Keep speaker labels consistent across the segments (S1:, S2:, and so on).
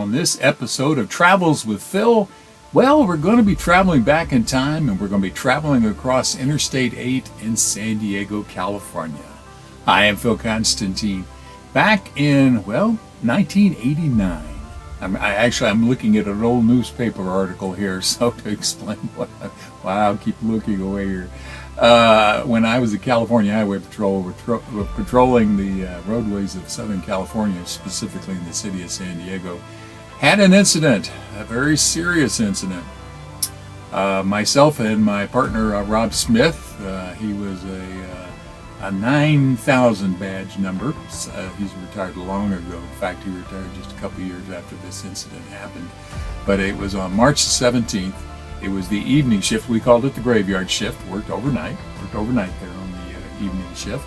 S1: on this episode of Travels with Phil. Well, we're going to be traveling back in time, and we're going to be traveling across Interstate 8 in San Diego, California. I am Phil Constantine. Back in, 1989. I'm looking at an old newspaper article here, so to explain why I'll keep looking away here. When I was at California Highway Patrol, patrolling the roadways of Southern California, specifically in the city of San Diego, had an incident, a very serious incident. Myself and my partner, Rob Smith, he was a 9,000 badge number. He's retired long ago. In fact, he retired just a couple years after this incident happened. But it was on March 17th. It was the evening shift. We called it the graveyard shift. Worked overnight there on the evening shift.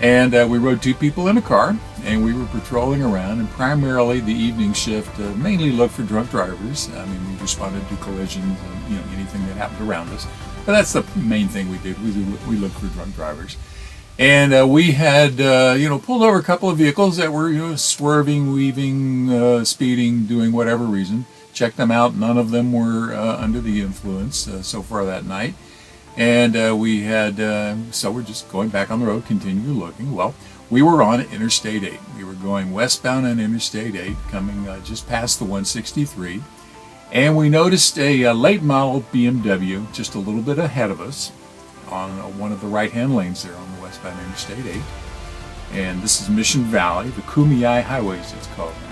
S1: And we rode two people in a car, and we were patrolling around, and primarily the evening shift mainly looked for drunk drivers. I mean, we responded to collisions and anything that happened around us. But that's the main thing we did. We looked for drunk drivers. And we had, pulled over a couple of vehicles that were, swerving, weaving, speeding, doing whatever reason. Checked them out. None of them were under the influence so far that night. And we had, so we're just going back on the road, continue looking. Well, we were on Interstate 8. We were going westbound on Interstate 8, coming just past the 163. And we noticed a late model BMW just a little bit ahead of us on one of the right-hand lanes there on the westbound Interstate 8. And this is Mission Valley, the 𝗄𝗵𝗶𝗹 highways it's called now.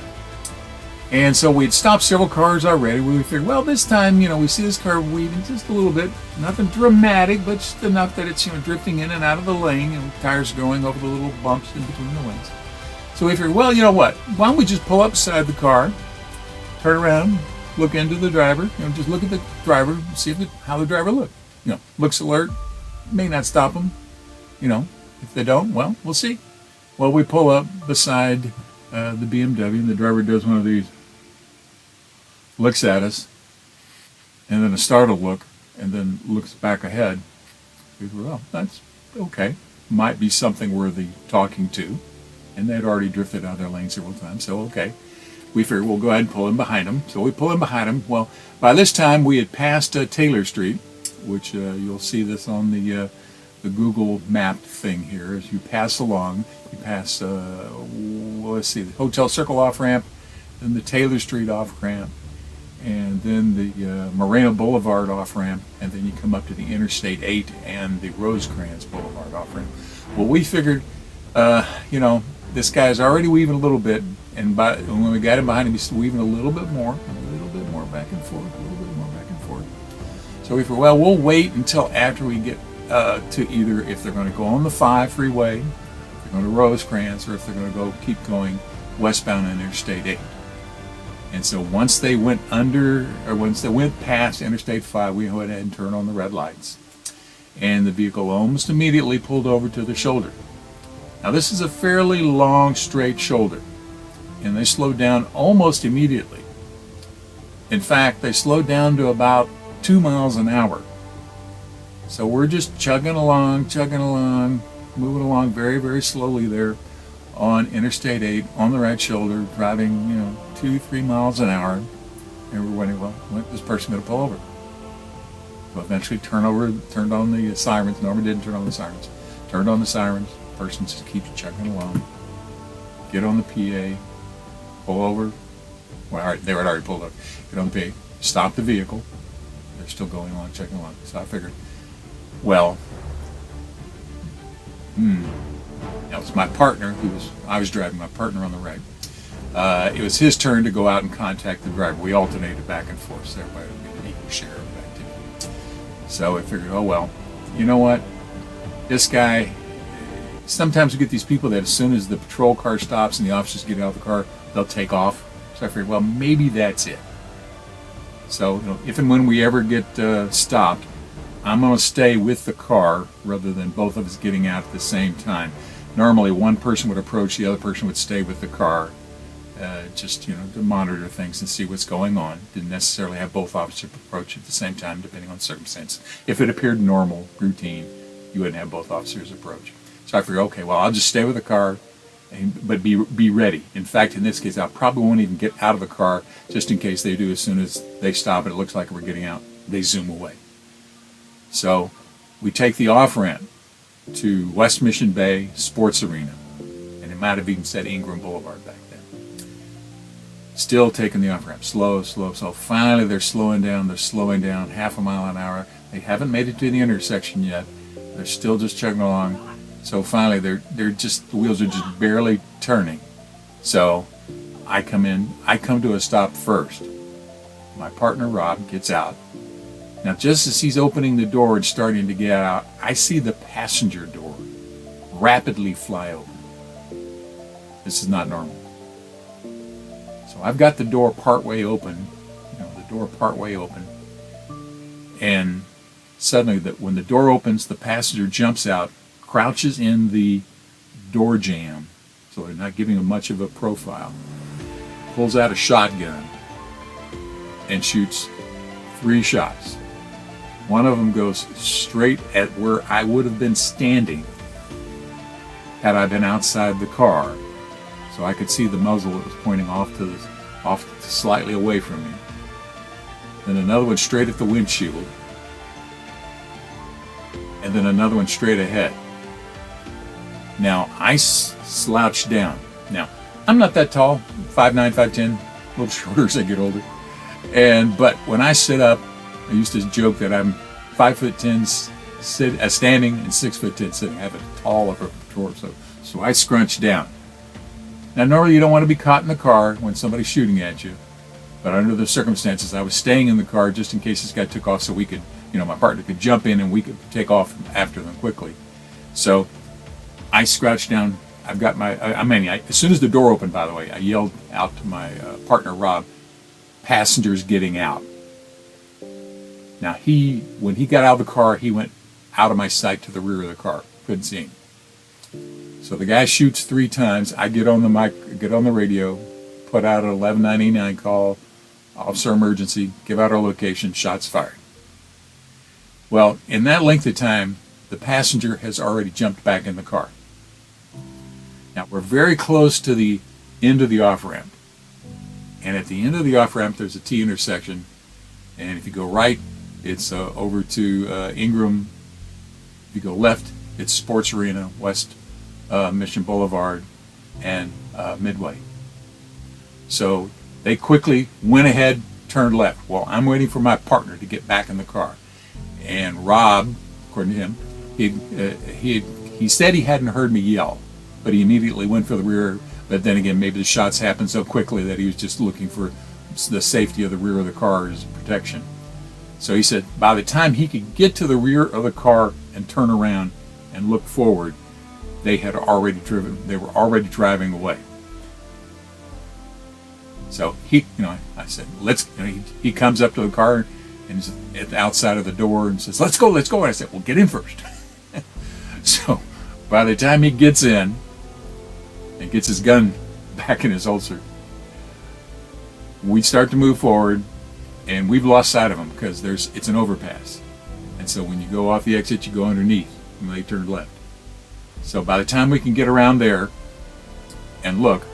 S1: And so we'd stopped several cars already. We figured, well, this time, we see this car weaving just a little bit. Nothing dramatic, but just enough that it's, drifting in and out of the lane, and tires going over the little bumps in between the lanes. So we figured, well, you know what? Why don't we just pull up beside the car, turn around, look into the driver, just look at the driver, see how the driver looks. Looks alert, may not stop them. If they don't, well, we'll see. Well, we pull up beside the BMW, and the driver does one of these. Looks at us, and then a startled look, and then looks back ahead. We go, well, that's okay. Might be something worthy talking to. And they'd already drifted out of their lane several times, so okay. We figured we'll go ahead and pull in behind them. So we pull in behind them. Well, by this time we had passed Taylor Street, which you'll see this on the Google map thing here. As you pass along, you pass, the Hotel Circle off-ramp, then the Taylor Street off-ramp, and then the Moreno Boulevard off-ramp, and then you come up to the Interstate 8 and the Rosecrans Boulevard off-ramp. Well, we figured, this guy's already weaving a little bit, and when we got him behind him, he's weaving a little bit more back and forth, a little bit more back and forth. So we figured, well, we'll wait until after we get to either if they're going to go on the 5 freeway, if they're going to Rosecrans, or if they're going to keep going westbound on Interstate 8. And so once they went past Interstate 5, we went ahead and turned on the red lights. And the vehicle almost immediately pulled over to the shoulder. Now this is a fairly long, straight shoulder. And they slowed down almost immediately. In fact, they slowed down to about 2 miles an hour. So we're just chugging along, moving along very, very slowly there on Interstate 8 on the right shoulder, driving, 2-3 miles an hour. And we're wondering, well, when is this person going to pull over? So eventually turned on the sirens. Norman didn't turn on the sirens. Turned on the sirens. Person just keeps chugging along. Get on the PA. Pull over. Well, all right, they were already pulled over. Get on the PA. Stop the vehicle. They're still going along, chugging along. So I figured, well, that was my partner I was driving, my partner on the right. It was his turn to go out and contact the driver. We alternated back and forth, so everybody would get an equal share of the activity. So I figured, oh well, you know what? This guy, sometimes we get these people that as soon as the patrol car stops and the officers get out of the car, they'll take off. So I figured, well, maybe that's it. So if and when we ever get stopped, I'm going to stay with the car rather than both of us getting out at the same time. Normally, one person would approach, the other person would stay with the car, just to monitor things and see what's going on. Didn't necessarily have both officers approach at the same time, depending on circumstances. If it appeared normal, routine, you wouldn't have both officers approach. So I figured, okay, well, I'll just stay with the car, but be ready. In fact, in this case, I probably won't even get out of the car just in case they do. As soon as they stop and it looks like we're getting out, they zoom away. So we take the off-ramp to West Mission Bay Sports Arena, and it might have even said Ingram Boulevard back then. Still taking the off-ramp, slow. Finally, they're slowing down, half a mile an hour. They haven't made it to the intersection yet. They're still just chugging along. So finally, the wheels are just barely turning. So I come to a stop first. My partner, Rob, gets out. Now, just as he's opening the door and starting to get out, I see the passenger door rapidly fly open. This is not normal. So I've got the door partway open, and suddenly, when the door opens, the passenger jumps out, crouches in the door jamb, so they're not giving him much of a profile, pulls out a shotgun, and shoots 3 shots. One of them goes straight at where I would have been standing had I been outside the car, so I could see the muzzle that was pointing off slightly away from me. Then another one straight at the windshield, and then another one straight ahead. Now I slouched down. Now I'm not that tall, 5'9", 5'10", a little shorter as I get older. But when I sit up, I used to joke that I'm 5'10" standing and 6'10" sitting. I have a tall upper torso, so I scrunch down. Now, normally you don't want to be caught in the car when somebody's shooting at you, but under the circumstances, I was staying in the car just in case this guy took off, so we could, my partner could jump in and we could take off after them quickly. So I scrouched down. I've got as soon as the door opened, by the way, I yelled out to my partner, Rob, "Passengers getting out." Now when he got out of the car, he went out of my sight to the rear of the car. Couldn't see him. So the guy shoots 3 times. I get on the mic, get on the radio, put out an 1199 call, officer emergency, give out our location, shots fired. Well, in that length of time, the passenger has already jumped back in the car. Now we're very close to the end of the off-ramp. And at the end of the off-ramp, there's a T intersection. And if you go right, it's over to Ingram. If you go left, it's Sports Arena, West Mission Boulevard, and Midway. So they quickly went ahead, turned left. Well, I'm waiting for my partner to get back in the car. And Rob, according to him, he said he hadn't heard me yell, but he immediately went for the rear. But then again, maybe the shots happened so quickly that he was just looking for the safety of the rear of the car as protection. So he said by the time he could get to the rear of the car and turn around and look forward, they were already driving away. So I said, he comes up to the car and is at the outside of the door and says, let's go. And I said, well, get in first. So by the time he gets in and gets his gun back in his holster, we start to move forward, and we've lost sight of him because it's an overpass. And so when you go off the exit, you go underneath, and they turn left. So by the time we can get around there and look,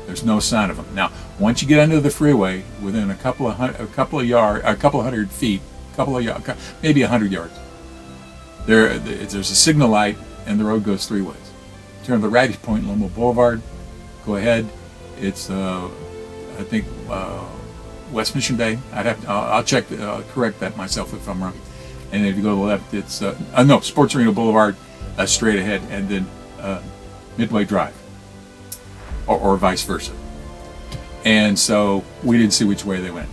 S1: there's no sign of them. Now, once you get under the freeway, within a couple of hundred feet, maybe 100 yards, there's a signal light, and the road goes 3 ways. Turn the right point, Loma Boulevard. Go ahead. It's I think West Mission Bay. I'll check, correct that myself if I'm wrong. And if you go to the left, it's Sports Arena Boulevard, straight ahead, and then Midway Drive, or vice versa. And so we didn't see which way they went.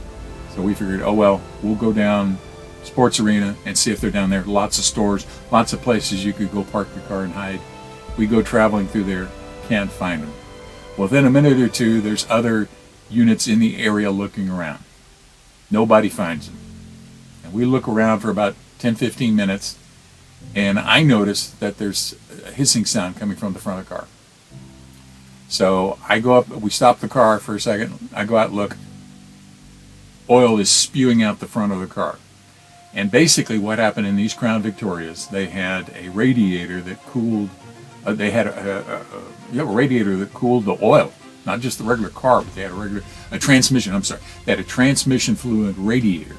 S1: So we figured, we'll go down Sports Arena and see if they're down there. Lots of stores, lots of places you could go park your car and hide. We go traveling through there, can't find them. Within a minute or two, there's other units in the area looking around. Nobody finds them. And we look around for about 10-15 minutes, and I notice that there's a hissing sound coming from the front of the car. So I go up, we stop the car for a second, I go out and look. Oil is spewing out the front of the car. And basically what happened in these Crown Victorias, they had a radiator that cooled They had a radiator that cooled the oil, not just the regular car, but they had a transmission. I'm sorry, they had a transmission fluid radiator,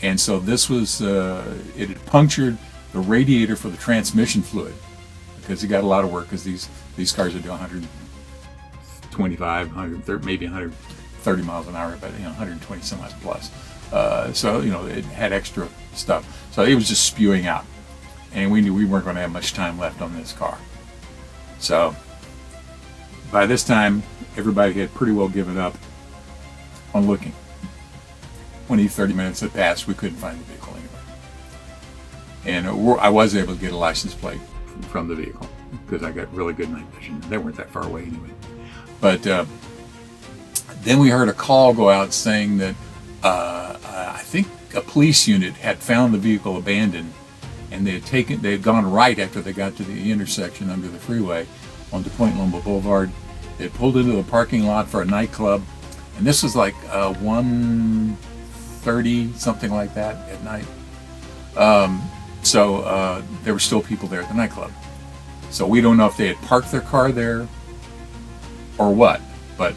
S1: and so this was it had punctured the radiator for the transmission fluid because it got a lot of work because these cars would do 125, 130, maybe 130 miles an hour, but 120 some odd plus. So it had extra stuff, so it was just spewing out. And we knew we weren't going to have much time left on this car. So by this time, everybody had pretty well given up on looking. 20, 30 minutes had passed, we couldn't find the vehicle anywhere. And I was able to get a license plate from the vehicle because I got really good night vision. They weren't that far away anyway. But then we heard a call go out saying that I think a police unit had found the vehicle abandoned, and they had gone right after they got to the intersection under the freeway onto 𝗬𝗏𝗶𝗹 Boulevard. They had pulled into the parking lot for a nightclub, and this was like 1:30, something like that at night. So there were still people there at the nightclub. So we don't know if they had parked their car there or what, but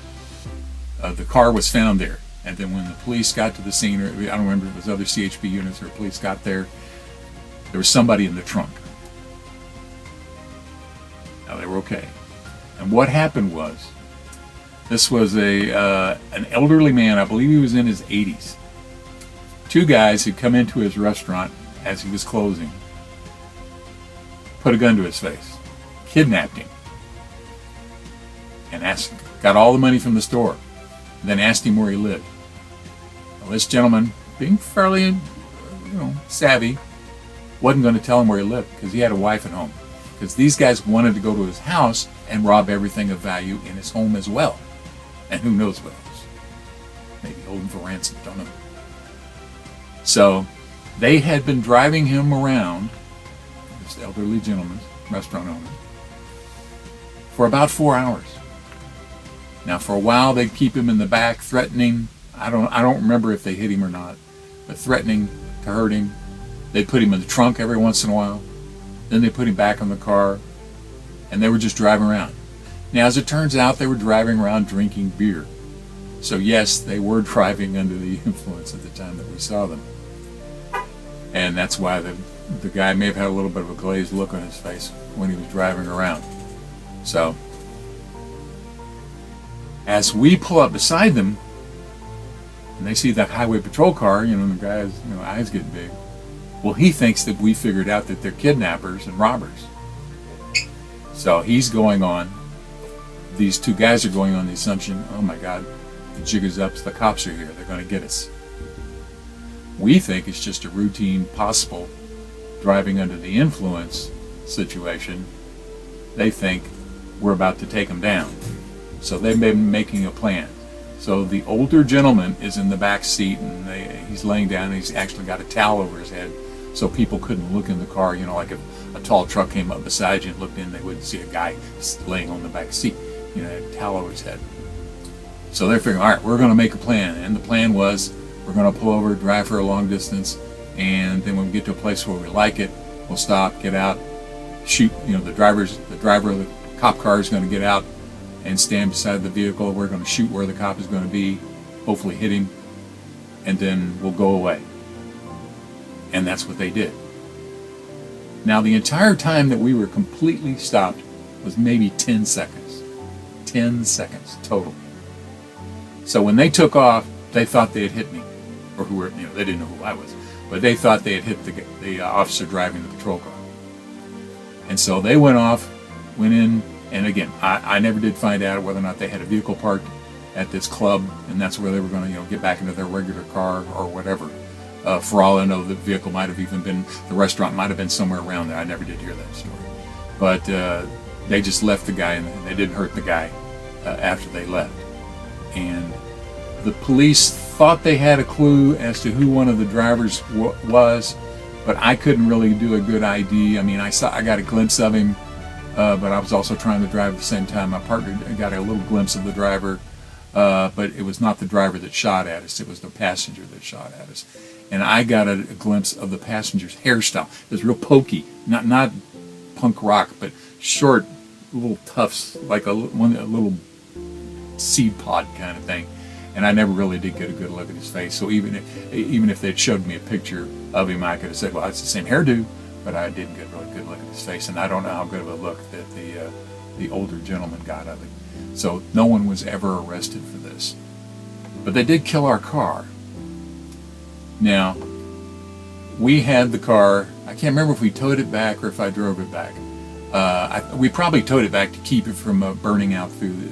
S1: the car was found there. And then when the police got to the scene, or I don't remember if it was other CHP units or police got there, there was somebody in the trunk. Now they were okay. And what happened was, this was an elderly man, I believe he was in his 80s. Two guys had come into his restaurant as he was closing, put a gun to his face, kidnapped him, and got all the money from the store, and then asked him where he lived. Well, this gentleman, being fairly, savvy, wasn't going to tell him where he lived because he had a wife at home. Because these guys wanted to go to his house and rob everything of value in his home as well. And who knows what else. Maybe hold him for ransom, don't know. So they had been driving him around, this elderly gentleman, restaurant owner, for about 4 hours. Now for a while they'd keep him in the back, threatening. I don't remember if they hit him or not, but threatening to hurt him. They'd put him in the trunk every once in a while. Then they put him back in the car, and they were just driving around. Now, as it turns out, they were driving around drinking beer. So yes, they were driving under the influence at the time that we saw them. And that's why the guy may have had a little bit of a glazed look on his face when he was driving around. So as we pull up beside them, and they see that highway patrol car, the guy's eyes get big. Well, he thinks that we figured out that they're kidnappers and robbers. So he's going on. These two guys are going on the assumption, oh my God, the jig is up, the cops are here, they're going to get us. We think it's just a routine, possible driving under the influence situation. They think we're about to take them down. So they've been making a plan. So the older gentleman is in the back seat, and he's laying down, and he's actually got a towel over his head so people couldn't look in the car. Like if a tall truck came up beside you and looked in, they wouldn't see a guy laying on the back seat, had a towel over his head. So they're figuring, all right, we're going to make a plan. And the plan was, we're going to pull over, drive for a long distance, and then when we get to a place where we like it, we'll stop, get out, shoot. The driver of the cop car is going to get out and stand beside the vehicle. We're going to shoot where the cop is going to be, hopefully hit him, and then we'll go away. And that's what they did. Now, the entire time that we were completely stopped was maybe 10 seconds. 10 seconds total. So when they took off, they thought they had hit me, or they didn't know who I was, but they thought they had hit the officer driving the patrol car. And so they went off, went in, and again, I never did find out whether or not they had a vehicle parked at this club, and that's where they were going to, get back into their regular car or whatever. For all I know, the vehicle might have even been, the restaurant might have been somewhere around there. I never did hear that story. But they just left the guy, and they didn't hurt the guy after they left. And the police thought they had a clue as to who one of the drivers was, but I couldn't really do a good ID. I got a glimpse of him, but I was also trying to drive at the same time. My partner got a little glimpse of the driver, but it was not the driver that shot at us. It was the passenger that shot at us. And I got a glimpse of the passenger's hairstyle. It was real pokey, not punk rock, but short, little tufts, like a little seed pod kind of thing. And I never really did get a good look at his face. So even if they'd showed me a picture of him, I could have said, well, it's the same hairdo, but I didn't get a really good look at his face. And I don't know how good of a look that the older gentleman got of it. So no one was ever arrested for this. But they did kill our car. Now, we had the car, I can't remember if we towed it back or if I drove it back. We probably towed it back to keep it from burning out through the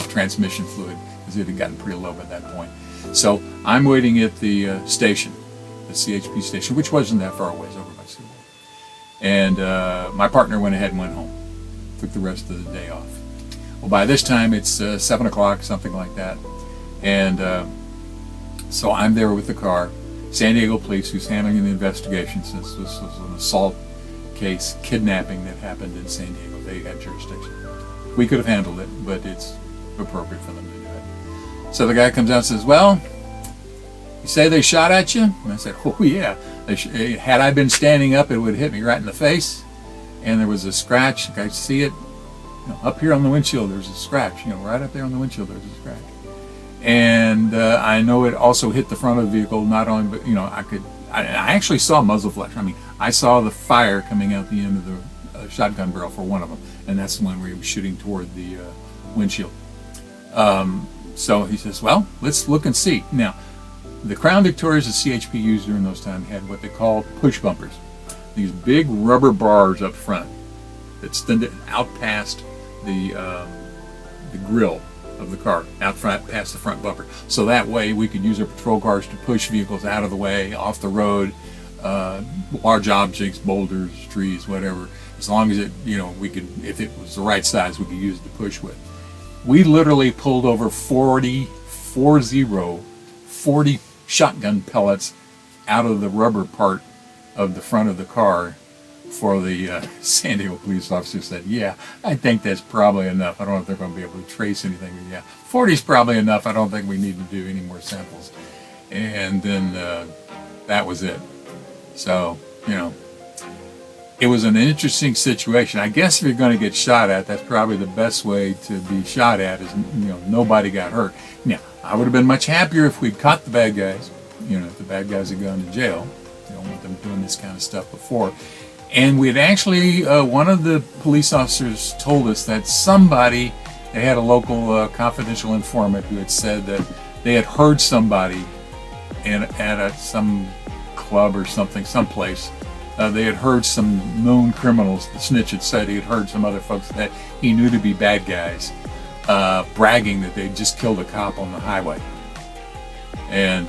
S1: transmission fluid, because it had gotten pretty low by that point. So I'm waiting at the station, the CHP station, which wasn't that far away, it was over by Seawolf. And my partner went ahead and went home, took the rest of the day off. Well, by this time it's 7 o'clock, something like that. And so I'm there with the car. San Diego police, who's handling the investigation, since this was an assault case, kidnapping that happened in San Diego, they had jurisdiction. We could have handled it, but it's appropriate for them to do it. So the guy comes out and says, well, you say they shot at you? And I said, oh yeah. Had I been standing up, it would hit me right in the face. And there was a scratch. I see it, up here on the windshield, there's a scratch. Right up there on the windshield, there's a scratch. And I know it also hit the front of the vehicle, not only, but, I actually saw muzzle flash. I mean, I saw the fire coming out the end of the shotgun barrel for one of them. And that's the one where he was shooting toward the windshield. So he says, well, let's look and see. Now, the Crown Victorias the CHP used during those times had what they called push bumpers. These big rubber bars up front that extended out past the grill of the car, out front, past the front bumper. So that way we could use our patrol cars to push vehicles out of the way, off the road, large objects, boulders, trees, whatever. As long as it, we could, if it was the right size, we could use it to push with. We literally pulled over 40 shotgun pellets out of the rubber part of the front of the car for the San Diego police officer. Said, yeah, I think that's probably enough. I don't know if they're going to be able to trace anything. But yeah, 40 is probably enough. I don't think we need to do any more samples. And then that was it. So, it was an interesting situation. I guess if you're going to get shot at, that's probably the best way to be shot at, is, nobody got hurt. Now, I would have been much happier if we'd caught the bad guys, if the bad guys had gone to jail. You don't want them doing this kind of stuff before. And we had actually, one of the police officers told us that they had a local confidential informant who had said that they had heard somebody at some club or something, someplace. They had heard some known criminals. The snitch had said he had heard some other folks that he knew to be bad guys bragging that they'd just killed a cop on the highway. And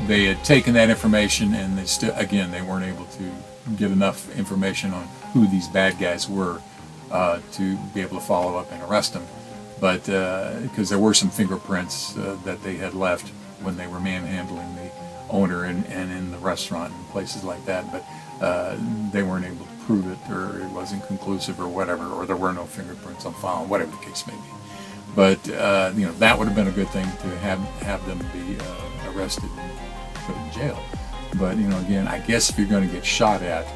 S1: they had taken that information, and they weren't able to get enough information on who these bad guys were to be able to follow up and arrest them. But because there were some fingerprints that they had left when they were manhandling the owner and in the restaurant and places like that, but they weren't able to prove it, or it wasn't conclusive, or whatever, or there were no fingerprints on file, whatever the case may be. But that would have been a good thing to have them be arrested and put in jail. But again, I guess if you're going to get shot at,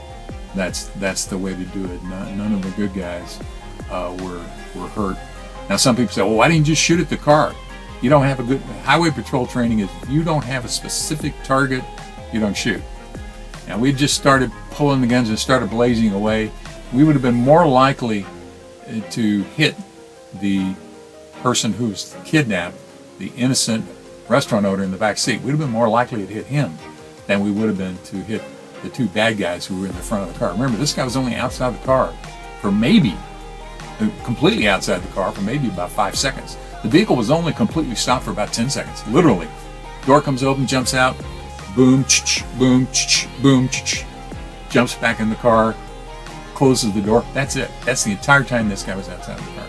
S1: that's the way to do it. None of the good guys were hurt. Now, some people say, well, why didn't you just shoot at the car? You don't have a good highway patrol training. Is if you don't have a specific target, you don't shoot. Now, we just started pulling the guns and started blazing away. We would have been more likely to hit the person who's kidnapped, the innocent restaurant owner in the back seat. We'd have been more likely to hit him than we would have been to hit the two bad guys who were in the front of the car. Remember, this guy was only outside the car for completely outside the car for maybe about 5 seconds. The vehicle was only completely stopped for about 10 seconds, literally. Door comes open, jumps out, boom, boom, boom, jumps back in the car, closes the door. That's it. That's the entire time this guy was outside the car.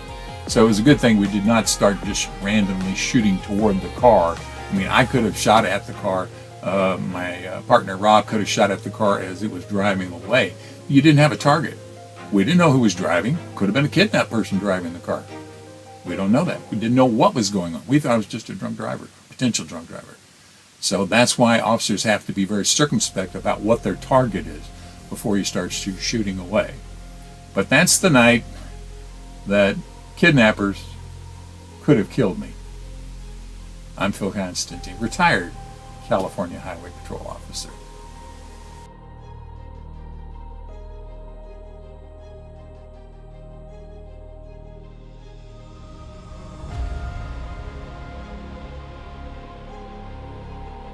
S1: So it was a good thing we did not start just randomly shooting toward the car. I mean, I could have shot at the car. My partner Rob could have shot at the car as it was driving away. You didn't have a target. We didn't know who was driving. Could have been a kidnapped person driving the car. We don't know that. We didn't know what was going on. We thought it was just a drunk driver, potential drunk driver. So that's why officers have to be very circumspect about what their target is. before he starts shooting away. But that's the night that kidnappers could have killed me. I'm Phil Constantine, retired California Highway Patrol officer.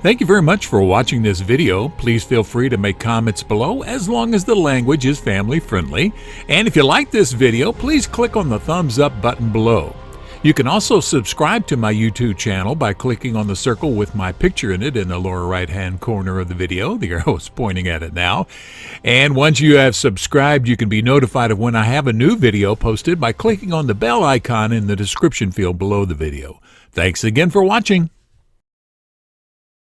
S2: Thank you very much for watching this video. Please feel free to make comments below as long as the language is family friendly. And if you like this video, please click on the thumbs up button below. You can also subscribe to my YouTube channel by clicking on the circle with my picture in it in the lower right hand corner of the video. The arrow is pointing at it now. And once you have subscribed, you can be notified of when I have a new video posted by clicking on the bell icon in the description field below the video. Thanks again for watching.